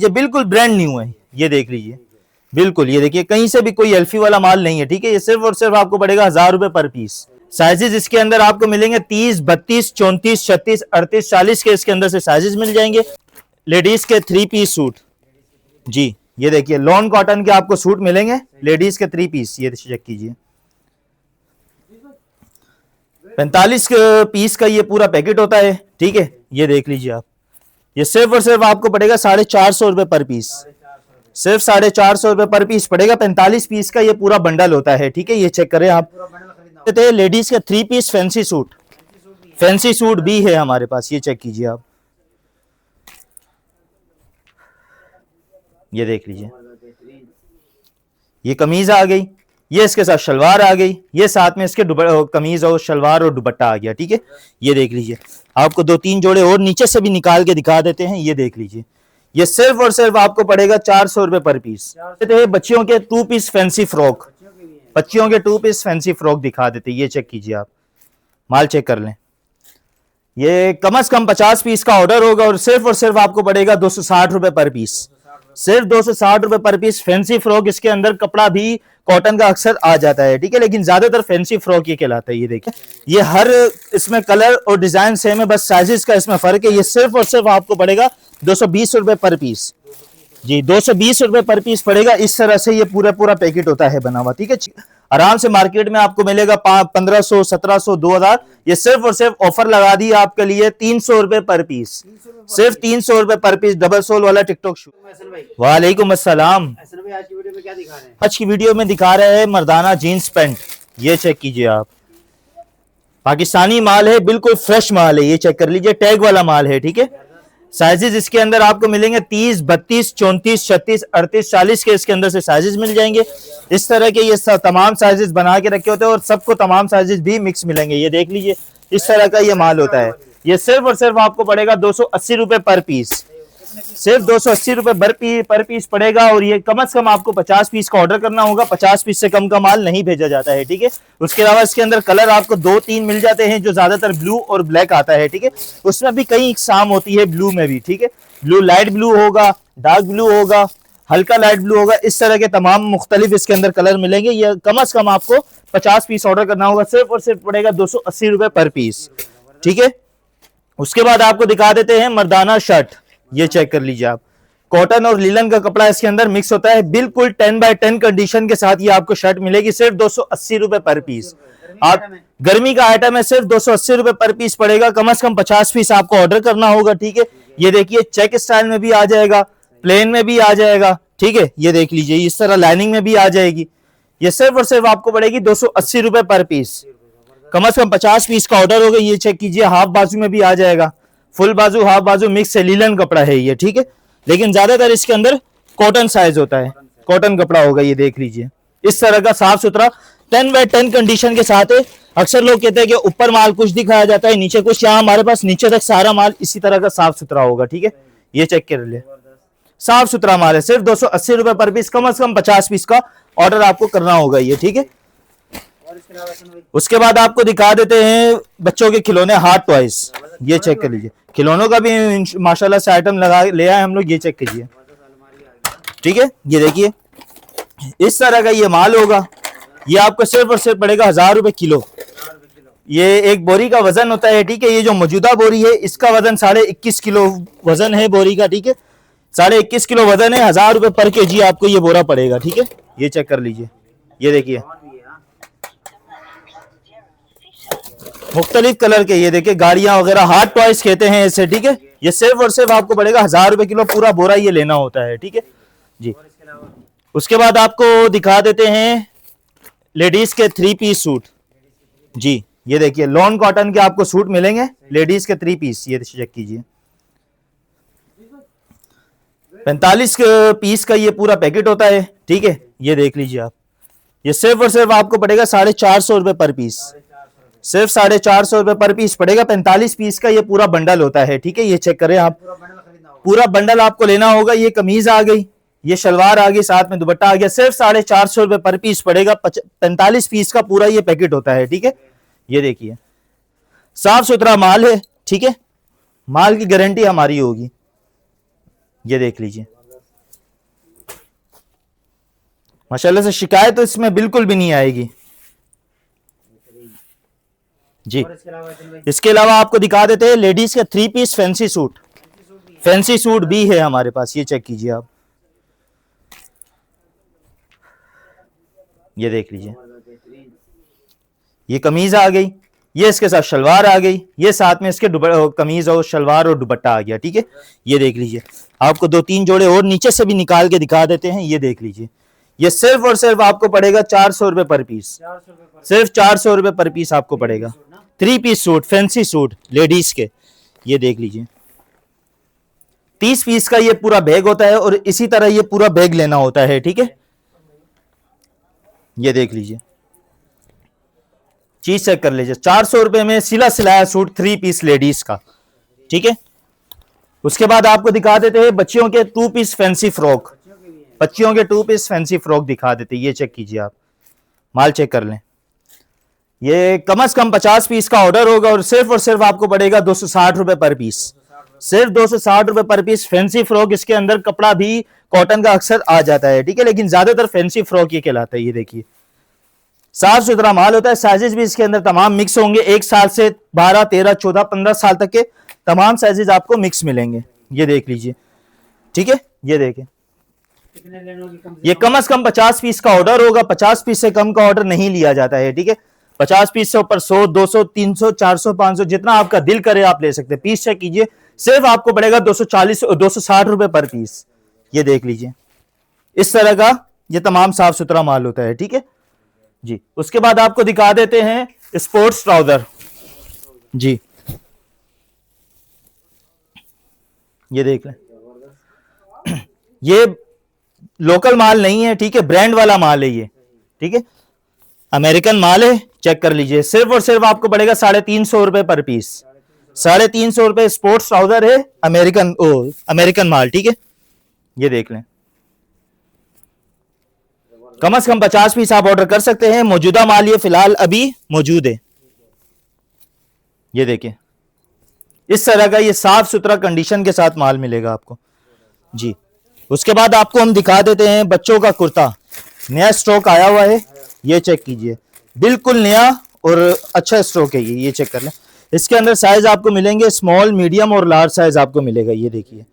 ये बिल्कुल brand new है, ये देख लीजिए बिल्कुल, ये देखिए कहीं से भी कोई एल्फी वाला माल नहीं है, ठीक है। ये सिर्फ और सिर्फ आपको पड़ेगा 1000 रुपए पर पीस। साइजेस इसके अंदर आपको मिलेंगे 30, 32, 34, 36, 38, 40 के इसके अंदर से साइजेस मिल जाएंगे। लेडीज के 3 पीस सूट, जी ये देखिए लॉन कॉटन के आपको सूट मिलेंगे, लेडीज के 3 पीस, ये चेक कीजिए 45 पीस का ये पूरा पैकेट होता है, ठीक है। ये देख लीजिए आप, ये सिर्फ और सिर्फ आपको पड़ेगा 450 रुपए पर पीस, सिर्फ 450 रुपए पर पीस पड़ेगा। 45 पीस का ये पूरा बंडल होता है, ठीक है। ये चेक करें आप। लेडीज के 3 piece fancy suit, fancy suit भी है हमारे पास, ये चेक कीजिए आप, ये देख लीजिए। ये कमीज आ गई, ये इसके साथ शलवार आ गई, ये साथ में इसके कमीज और शलवार और दुपट्टा आ गया, ठीक है। ये देख लीजिए, आपको 2-3 जोड़े और नीचे से भी निकाल के दिखा देते हैं। ये देख लीजिए, ये सिर्फ और सिर्फ आपको पड़ेगा 400 रुपए पर पीस। बच्चियों के 2 पीस फैंसी फ्रॉक, बच्चियों के 2 पीस फैंसी फ्रॉक दिखा देते, ये चेक कीजिए आप, माल चेक कर लें। ये कम से कम 50 पीस का ऑर्डर होगा और सिर्फ आपको पड़ेगा 260 रुपए पर पीस, सिर्फ 260 रुपए पर पीस। फैंसी फ्रॉक, इसके अंदर कपड़ा भी कॉटन का अक्सर आ जाता है, ठीक है, लेकिन ज्यादातर फैंसी फ्रॉक ये कहलाता है। ये देखिए, ये हर इसमें कलर और डिजाइन सेम है, बस साइजेस का इसमें फर्क है। ये सिर्फ और सिर्फ आपको पड़ेगा 220 रुपए पर पीस, जी 220 रुपए पर पीस पड़ेगा। इस तरह से ये पूरा पैकेट होता है बना हुआ, ठीक है। आराम से मार्केट में आपको मिलेगा 1500, 1700, 2000। ये सिर्फ और सिर्फ ऑफर लगा दी आपके लिए 300 रुपए पर पीस, सिर्फ 300 रुपए पर पीस, डबल सोल वाला टिकटॉक शूज। वालेकुम अस्सलाम। आज की वीडियो में दिखा रहे हैं मर्दाना जीन्स पैंट, ये चेक कीजिए आप, पाकिस्तानी माल है, बिल्कुल फ्रेश माल है, ये चेक कर लीजिए, टैग वाला माल है, ठीक है। साइजेस इसके अंदर आपको मिलेंगे 30, 32, 34, 36, 38, 40 के इसके अंदर से साइजेस मिल जाएंगे। इस तरह के ये तमाम साइजेस बना के रखे होते हैं और सबको तमाम साइजेस भी मिक्स मिलेंगे। ये देख लीजिए, इस तरह का ये माल होता है। ये सिर्फ और सिर्फ आपको पड़ेगा 280 रुपए पर पीस, सिर्फ 280 रुपए पर पीस पड़ेगा। और ये कम से कम आपको 50 पीस का ऑर्डर करना होगा, 50 पीस से कम का माल नहीं भेजा जाता है, ठीक है। उसके अलावा इसके अंदर कलर आपको 2-3 मिल जाते हैं, जो ज्यादातर ब्लू और ब्लैक आता है, ठीक है। उसमें भी कई इकसाम होती है ब्लू में भी, ठीक है। ब्लू लाइट ब्लू होगा, डार्क ब्लू होगा, हल्का लाइट ब्लू होगा, इस तरह के तमाम मुख्तलिफ इसके अंदर कलर मिलेंगे। ये कम से कम आपको 50 पीस ऑर्डर करना होगा, सिर्फ और सिर्फ पड़ेगा 280 रुपए पर पीस, ठीक है। उसके बाद आपको दिखा देते हैं मर्दाना शर्ट, ये चेक कर लीजिए आप, कॉटन और लिलन का कपड़ा इसके अंदर मिक्स होता है, बिल्कुल 10x10 कंडीशन के साथ ये आपको शर्ट मिलेगी, सिर्फ 280 रुपए पर पीस। आप गर्मी का आइटम है, सिर्फ 280 रुपए पर पीस पड़ेगा, कम से कम 50 पीस आपको ऑर्डर करना होगा, ठीक है। ये देखिए, चेक स्टाइल में भी आ जाएगा, प्लेन में भी आ जाएगा, ठीक है। ये देख लीजिए, इस तरह लाइनिंग में भी आ जाएगी। ये सिर्फ और सिर्फ आपको पड़ेगी 280 रुपए पर पीस, कम से कम 50 पीस का ऑर्डर होगा। ये चेक कीजिए, हाफ बाजू में भी आ जाएगा, फुल बाजू हाफ बाजू मिक्स है, लीलन कपड़ा है ये, ठीक है। लेकिन ज्यादातर इसके अंदर कॉटन साइज होता है, कॉटन कपड़ा होगा। ये देख लीजिए, इस तरह का साफ सुथरा 10x10 कंडीशन के साथ है। अक्सर लोग कहते हैं कि ऊपर माल कुछ दिखाया जाता है, नीचे कुछ, यहाँ हमारे पास नीचे तक सारा माल इसी तरह का साफ सुथरा होगा, ठीक है। ये चेक कर ले, साफ सुथरा माल है, सिर्फ 280 रुपए पर पीस, कम से कम 50 पीस का ऑर्डर आपको करना होगा ये, ठीक है। उसके बाद आपको दिखा देते हैं बच्चों के खिलौने, हार्ट टॉयज, ये चेक कर लीजिए। खिलौनों का भी माशाल्लाह से आइटम लगा ले आए हम लोग, ये चेक कीजिए, ठीक है। ये देखिए, इस तरह का ये माल होगा। ये आपको सिर्फ और सिर्फ पड़ेगा 1000 रुपए किलो। ये एक बोरी का वजन होता है, ठीक है। ये जो मौजूदा बोरी है, इसका वजन 21.5 किलो वजन है बोरी का, ठीक है। 21.5 किलो वजन है, 1000 रुपए पर केजी आपको ये बोरा पड़ेगा, ठीक है। ये चेक कर लीजिए, ये देखिए, मुख्तलिफ कलर के, ये देखिए गाड़ियां वगैरह, हार्ट टॉयज कहते हैं इसे, ठीक है। ये सिर्फ और सिर्फ आपको पड़ेगा 1000 रुपए किलो, पूरा बोरा ये लेना होता है, ठीक है जी। उसके बाद आपको दिखा देते हैं लेडीज के 3 पीस सूट, जी ये देखिए, लॉन कॉटन के आपको सूट मिलेंगे, लेडीज के 3 पीस, ये चेक कीजिए, 45 पीस का ये पूरा पैकेट होता है, ठीक है। ये देख लीजिए आप, ये सिर्फ और सिर्फ आपको पड़ेगा 450 रुपए पर पीस, सिर्फ 450 रुपए पर पीस पड़ेगा। 45 पीस का ये पूरा बंडल होता है, ठीक है। ये चेक करें आप, पूरा बंडल आपको लेना होगा। ये कमीज आ गई, ये शलवार आ गई, साथ में दुपट्टा आ गया, सिर्फ 450 रुपए पर पीस पड़ेगा। 45 पीस का पूरा ये पैकेट होता है, ठीक है। ये देखिए, साफ सुथरा माल है, ठीक है, माल की गारंटी हमारी होगी। ये देख लीजिए, माशाल्लाह से शिकायत तो इसमें बिल्कुल भी नहीं आएगी जी। इसके अलावा आपको दिखा देते हैं लेडीज का 3 piece fancy suit. Fancy suit भी है हमारे पास, ये चेक कीजिए आप, ये देख लीजिए, ये कमीज आ गई, ये इसके साथ शलवार आ गई, ये साथ में इसके कमीज और शलवार और दुपट्टा आ गया। ठीक है, ये देख लीजिए, आपको 2-3 जोड़े और नीचे से भी निकाल के दिखा देते हैं। ये देख लीजिए, ये सिर्फ और सिर्फ आपको पड़ेगा 400 रुपए पर पीस, सिर्फ 400 रुपए पर पीस आपको पड़ेगा। 3 piece suit, fancy suit ladies के, ये देख लीजिए, 30 पीस का ये पूरा बैग होता है और इसी तरह ये पूरा बैग लेना होता है। ठीक है, ये देख लीजिए, चीज चेक कर लीजिए, 400 रुपए में सिला सिलाया सूट 3 पीस लेडीज का। ठीक है, उसके बाद आपको दिखा देते हैं बच्चियों के 2 पीस फैंसी फ्रॉक, बच्चियों के 2 पीस फैंसी फ्रॉक दिखा देते हैं। ये चेक कीजिए आप, माल चेक कर लें, ये कम से कम 50 पीस का ऑर्डर होगा और सिर्फ आपको पड़ेगा 260 रुपए पर पीस, सिर्फ 260 रुपए पर पीस। फैंसी फ्रॉक, इसके अंदर कपड़ा भी कॉटन का अक्सर आ जाता है। ठीक है, लेकिन ज्यादातर फैंसी फ्रॉक ये कहलाता है। ये देखिए, साफ सुथरा माल होता है, साइजेस भी इसके अंदर तमाम मिक्स होंगे, 1 साल से 12, 13, 14, 15 साल तक के तमाम साइजेस आपको मिक्स मिलेंगे। ये देख लीजिए, ठीक है, ये देखें, ये कम से कम 50 पीस का ऑर्डर होगा, 50 पीस से कम का ऑर्डर नहीं लिया जाता है। ठीक है, 50 पीस से ऊपर 100, 200, 300, 400, 500 जितना आपका दिल करे आप ले सकते हैं। पीस चेक कीजिए, सिर्फ आपको पड़ेगा 260 रुपए पर पीस। ये देख लीजिए, इस तरह का ये तमाम साफ सुथरा माल होता है। ठीक है जी, उसके बाद आपको दिखा देते हैं स्पोर्ट्स ट्राउजर जी, ये देख लें, ये लोकल माल नहीं है। ठीक है, ब्रांड वाला माल है ये। ठीक है, अमेरिकन माल है, चेक कर लीजिए, सिर्फ और सिर्फ आपको पड़ेगा 350 रुपए पर पीस, 350 रुपए स्पोर्ट्स ट्राउजर है, अमेरिकन माल। ठीक है, ये देख लें, कम से कम 50 पीस आप ऑर्डर कर सकते हैं। मौजूदा माल ये फिलहाल अभी मौजूद है। ये देखिए, इस तरह का ये साफ सुथरा कंडीशन के साथ माल मिलेगा आपको जी। उसके बाद आपको हम दिखा देते हैं बच्चों का कुर्ता, नया स्टॉक आया हुआ है। ये चेक कीजिए, बिल्कुल नया और अच्छा स्टॉक है ये चेक कर लें। इसके अंदर साइज आपको मिलेंगे स्मॉल, मीडियम और लार्ज साइज आपको मिलेगा। ये देखिए,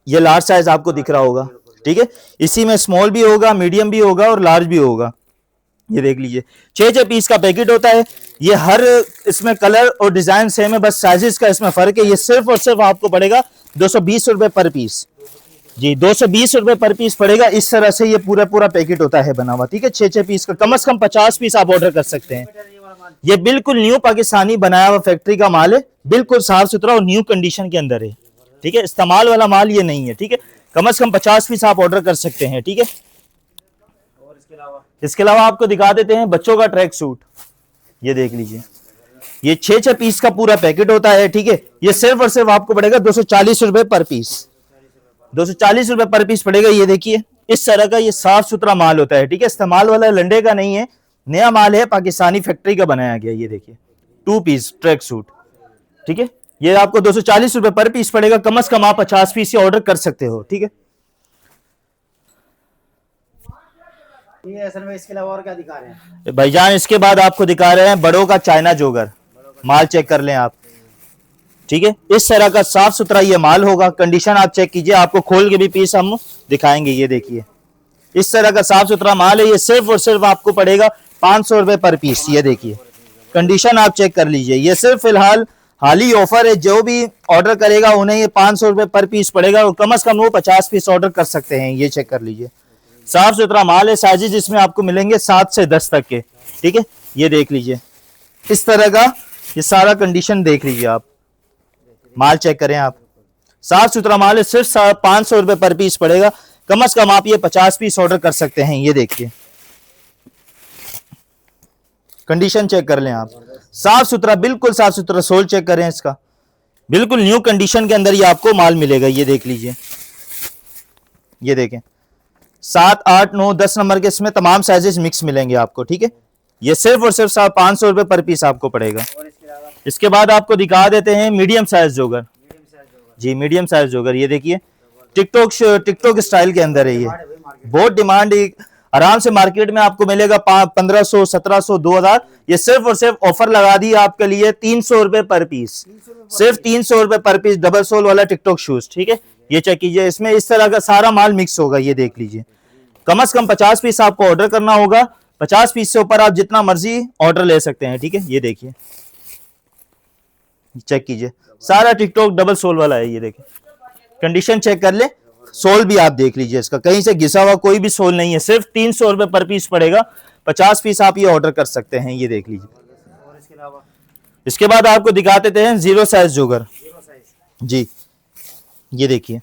ये लार्ज साइज आपको दिख रहा होगा। ठीक है, इसी में स्मॉल भी होगा, मीडियम भी होगा और लार्ज भी होगा। ये देख लीजिए, 6 पीस का पैकेट होता है। ये हर इसमें कलर और डिजाइन सेम है, बस साइजेस का इसमें फर्क है। ये सिर्फ और सिर्फ आपको पड़ेगा 220 रुपए पर पीस जी, 220 रुपए पर पीस पड़ेगा। इस तरह से ये पूरा पैकेट होता है बना हुआ। ठीक है, 6 पीस का, कम से कम 50 पीस आप ऑर्डर कर सकते हैं। ये बिल्कुल न्यू पाकिस्तानी बनाया हुआ फैक्ट्री का माल है, बिल्कुल साफ सुथरा और न्यू कंडीशन के अंदर है। ठीक है, इस्तेमाल वाला माल ये नहीं है। ठीक है, कम से कम 50 पीस आप ऑर्डर कर सकते हैं। ठीक है, और इसके अलावा आपको दिखा देते हैं बच्चों का ट्रैक सूट। ये देख लीजिए, ये 6 पीस का पूरा पैकेट होता है। ठीक है, ये सिर्फ और सिर्फ आपको पड़ेगा 240 रुपए पर पीस, 240 रुपए पर पीस पड़ेगा। ये देखिए, इस तरह का ये साफ सुथरा माल होता है। ठीक है, इस्तेमाल वाला लंडे का नहीं है, नया माल है, पाकिस्तानी फैक्ट्री का बनाया गया। ये देखिए, 2 पीस ट्रैक सूट। ठीक है, ये आपको 240 रुपए पर पीस पड़ेगा, कम से कम आप 50 पीस से ऑर्डर कर सकते हो। ठीक है, असल में इसके अलावा और क्या दिखा रहे हैं भाईजान? इसके बाद आपको दिखा रहे हैं बड़ों का चाइना जोगर। माल चेक कर लें आप। ठीक है, इस तरह का साफ सुथरा ये माल होगा। कंडीशन आप चेक कीजिए, आपको खोल के भी पीस हम दिखाएंगे। ये देखिए, इस तरह का साफ सुथरा माल है। ये सिर्फ और सिर्फ आपको पड़ेगा 500 रुपए पर पीस। ये देखिए, कंडीशन आप चेक कर लीजिए। ये सिर्फ फिलहाल हाली ऑफर है, जो भी ऑर्डर करेगा उन्हें ये 500 रुपए पर पीस पड़ेगा और कम से कम वो 50 पीस ऑर्डर कर सकते हैं। ये चेक कर लीजिए, साफ सुथरा माल है। साइजेस इसमें आपको मिलेंगे 7 से 10 तक के। ठीक है, ये देख लीजिए, इस तरह का ये सारा कंडीशन देख लीजिए आप, माल चेक करें आप, साफ सुथरा माल है। सिर्फ 500 रुपए पर पीस पड़ेगा, कम से कम आप ये 50 पीस ऑर्डर कर सकते हैं। ये देखिए, कंडीशन चेक कर लें आप, साफ सुथरा, बिल्कुल साफ सुथरा। सोल चेक करें इसका, बिल्कुल न्यू कंडीशन के अंदर ये आपको माल मिलेगा। ये देख लीजिए, ये देखें, 7, 8, 9, 10 नंबर के इसमें तमाम साइजेस मिक्स मिलेंगे आपको। ठीक है, ये सिर्फ और सिर्फ 500 रुपए पर पीस आपको पड़ेगा। इसके बाद आपको दिखा देते हैं मीडियम साइज जोगर जी, मीडियम साइज जोगर। ये देखिए, टिकटॉक स्टाइल के अंदर है। ये बहुत डिमांड आराम से मार्केट में आपको मिलेगा 1500, 1700, 2000। ये सिर्फ और सिर्फ ऑफर लगा दी आपके लिए 300 रुपए पर पीस, सिर्फ 300 रुपए पर पीस, डबल सोल वाला टिकटॉक शूज। ठीक है, ये चेक कीजिए, इसमें इस तरह का सारा माल मिक्स होगा, ये देख लीजिए। कम से कम 50 पीस आपको ऑर्डर करना होगा, 50 पीस से ऊपर आप जितना मर्जी ऑर्डर ले सकते हैं। ठीक है, ये देखिए, चेक कीजिए, सारा टिकटॉक डबल सोल वाला है। ये देखिए, कंडीशन चेक कर ले, सोल भी आप देख लीजिए, इसका कहीं से घिसा हुआ कोई भी सोल नहीं है। सिर्फ 300 रुपए पर पीस पड़ेगा, 50 पीस आप ये ऑर्डर कर सकते हैं। ये देख लीजिए। और इसके अलावा इसके बाद आपको दिखा देते हैं जीरो साइज जोगर। जीरो साइज, जी, ये देखिए,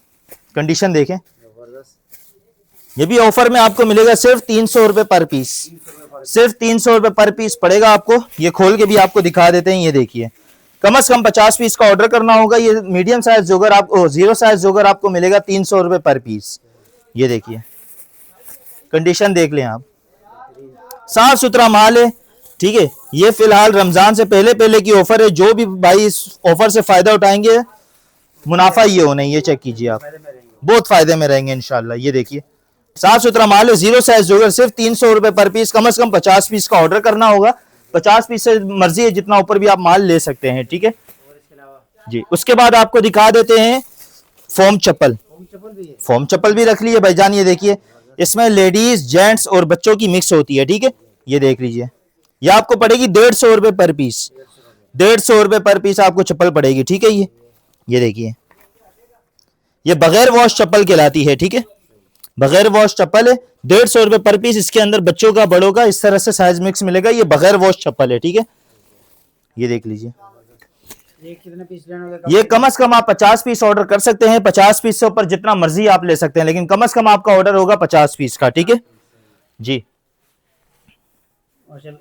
कंडीशन देखें, जबरदस्त। ये भी ऑफर में आपको मिलेगा सिर्फ 300 रुपए पर पीस, सिर्फ 300 रुपए पर पीस पड़ेगा आपको। ये खोल के भी आपको दिखा देते हैं, ये देखिए, कम से कम 50 पीस का ऑर्डर करना होगा। ये मीडियम साइज जोगर आपको, जीरो साइज जोगर आपको मिलेगा 300 रुपए पर पीस। ये देखिए, कंडीशन देख लें आप, साफ सुथरा माल है। ठीक है, ये फिलहाल रमजान से पहले पहले की ऑफर है, जो भी भाई इस ऑफर से फायदा उठाएंगे मुनाफा ये होना है। ये चेक कीजिए आप, फायदे में रहेंगे। बहुत फायदे में रहेंगे इंशाल्लाह। ये देखिए, साफ सुथरा माल है, जीरो साइज जोगर, सिर्फ 300 रुपए पर पीस। कम से कम 50 पीस का ऑर्डर करना होगा, 50 पीस से मर्जी है, जितना ऊपर भी आप माल ले सकते हैं। ठीक है और इसके अलावा जी। उसके बाद आपको दिखा देते हैं फोम चप्पल। होम चप्पल भी है। फोम चप्पल भी रख ली है भाईजान, ये देखिए, इसमें लेडीज, जेंट्स और बच्चों की मिक्स होती है। ठीक है, ये देख लीजिए, ये आपको पड़ेगी 150 रुपए पर पीस, 150 रुपए पर पीस आपको चप्पल पड़ेगी। ठीक है, ये देखिए, ये बगैर वॉश चप्पल कहलाती है। ठीक है, बगैर वॉश चप्पल है, 150 रुपए पर पीस। इसके अंदर बच्चों का, बड़ों का इस तरह से साइज मिक्स मिलेगा। ये बगैर वॉश चप्पल है। ठीक है, ये देख लीजिए, ये कितने पीस लेना होगा? ये कम से कम आप 50 पीस ऑर्डर कर सकते हैं, 50 पीस से ऊपर जितना मर्जी आप ले सकते हैं, लेकिन कम से कम आपका ऑर्डर होगा 50 पीस का। ठीक है जी। और चल,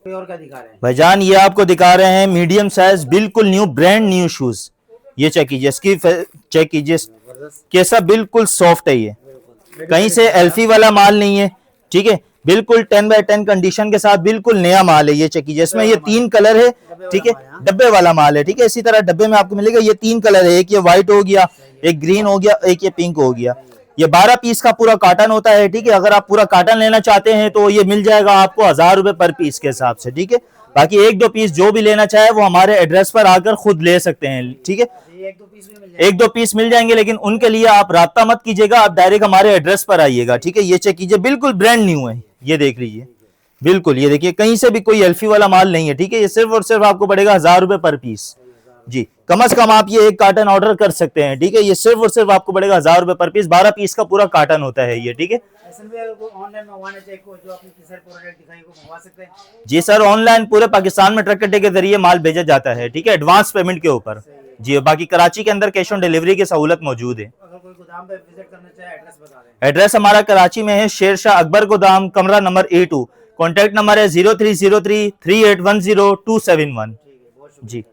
कोई और क्या दिखा रहे हैं? भाईजान ये आपको दिखा रहे हैं मीडियम साइज, बिल्कुल न्यू, ब्रांड न्यू शूज। ये चेक कीजिए, इसकी चेक कीजिए जबरदस्त, कैसा बिल्कुल सॉफ्ट है। ये बिल्कुल। कहीं से एल्फी वाला माल नहीं है। ठीक है, बिल्कुल 10x10 कंडीशन के साथ बिल्कुल नया माल है। ये चेक कीजिए, इसमें ये 3 कलर है। ठीक है, डब्बे वाला माल है। ठीक है, इसी तरह डब्बे में आपको मिलेगा, ये 3 कलर है, एक ये व्हाइट हो गया, एक ग्रीन हो गया, एक ये पिंक हो गया। ये 12 पीस का पूरा कार्टन होता है। ठीक है, अगर आप पूरा कार्टन लेना चाहते हैं तो ये मिल जाएगा आपको 1000 रुपए पर पीस के हिसाब से। ठीक है, बाकी 1-2 पीस जो भी लेना चाहे वो हमारे एड्रेस पर आकर खुद ले सकते हैं। ठीक है, ये 1-2 पीस भी मिल जाएगा। 1-2 पीस मिल जाएंगे, लेकिन उनके लिए आप राब्ता मत कीजिएगा, आप डायरेक्ट हमारे एड्रेस पर आइएगा। ठीक है, ये चेक कीजिए, बिल्कुल ब्रांड न्यू है। ये देख लीजिए, बिल्कुल, ये देखिए, कहीं से भी कोई एल्फी वाला माल नहीं है। ठीक है, ये सिर्फ और सिर्फ आपको पड़ेगा 1000 रुपए पर पीस। जी, कम से कम आप ये एक कार्टन ऑर्डर कर सकते हैं। ठीक है, ये सिर्फ और सिर्फ आपको पड़ेगा 1000 रुपए पर पीस, 12 पीस का पूरा कार्टन होता है ये। ठीक है ऐसे भी अगर कोई ऑनलाइन मंगवाना चाहे, कोई जो आपने किसी प्रोडक्ट दिखाई को मंगवा सकते हैं। जी सर, ऑनलाइन पूरे पाकिस्तान में ट्रक अड्डे के जरिए माल भेजा जाता है। ठीक है, एडवांस पेमेंट के ऊपर। जी, बाकी कराची के अंदर कैश ऑन डिलीवरी की सहूलत मौजूद है। अगर कोई गोदाम पे विजिट करना चाहे, एड्रेस बता दें। एड्रेस हमारा कराची में है, शेर शाह अकबर गोदाम, कमरा नंबर A2। कॉन्टैक्ट नंबर है 0303 3810 271। ठीक है, बहुत शुक्रिया। जी।